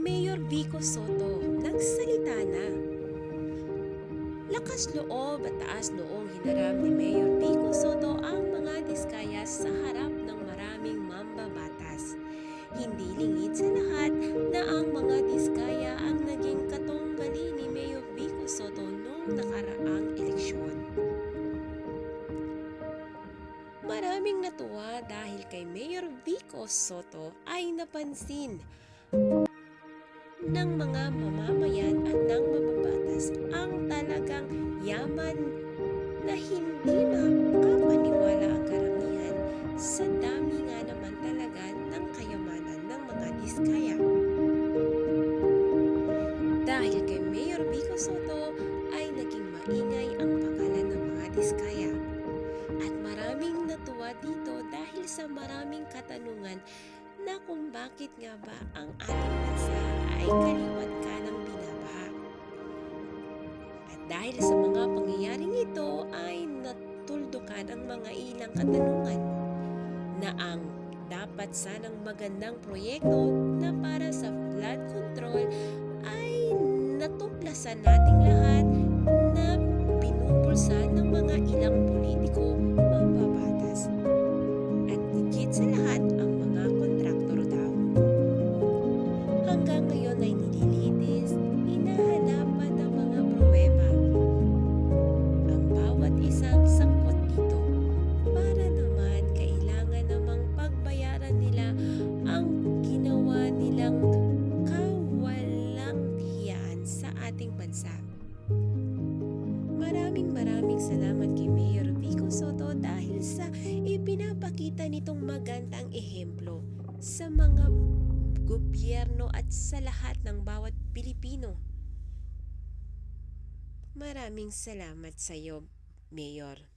Mayor Vico Soto nagsalita na. Lakas loob at taas noong hinarap ni Mayor Vico Soto ang mga diskaya sa harap ng maraming mambabatas. Hindi lingid sa lahat na ang mga diskaya ang naging katunggali ni Mayor Vico Soto noong nakaraang eleksyon. Maraming natuwa dahil kay Mayor Vico Soto ay napansin ng mga mamamayan at ng mababatas ang talagang yaman na hindi makapaniwala ang karamihan sa dami nga naman talaga ng kayamanan ng mga diskaya. Dahil kay Mayor Vico Soto ay naging maingay ang pangalan ng mga diskaya. At maraming natuwa dito dahil sa maraming katanungan na kung bakit nga ba ang ating bansa ay kaliwat kanang binabaha. At dahil sa mga pangyayaring ito ay natuldukan ang mga ilang katanungan na ang dapat sanang magandang proyekto na para sa flood control ay natuklasan nating lahat na binubulsa ng mga ilang politiko mambabatas. At higit sa lahat ang mga kontraktor daw. Hanggang ngayon ay nililitis, hinahanapan ng mga pruweba ang bawat isang sangkot dito para naman kailangan namang pagbayaran nila ang ginawa nilang kawalang hiyaan sa ating bansa. Maraming salamat kay Mayor Vico Soto dahil sa ipinapakita nitong magandang ehemplo sa mga gobyerno at sa lahat ng bawat Pilipino. Maraming salamat sa iyo, Mayor.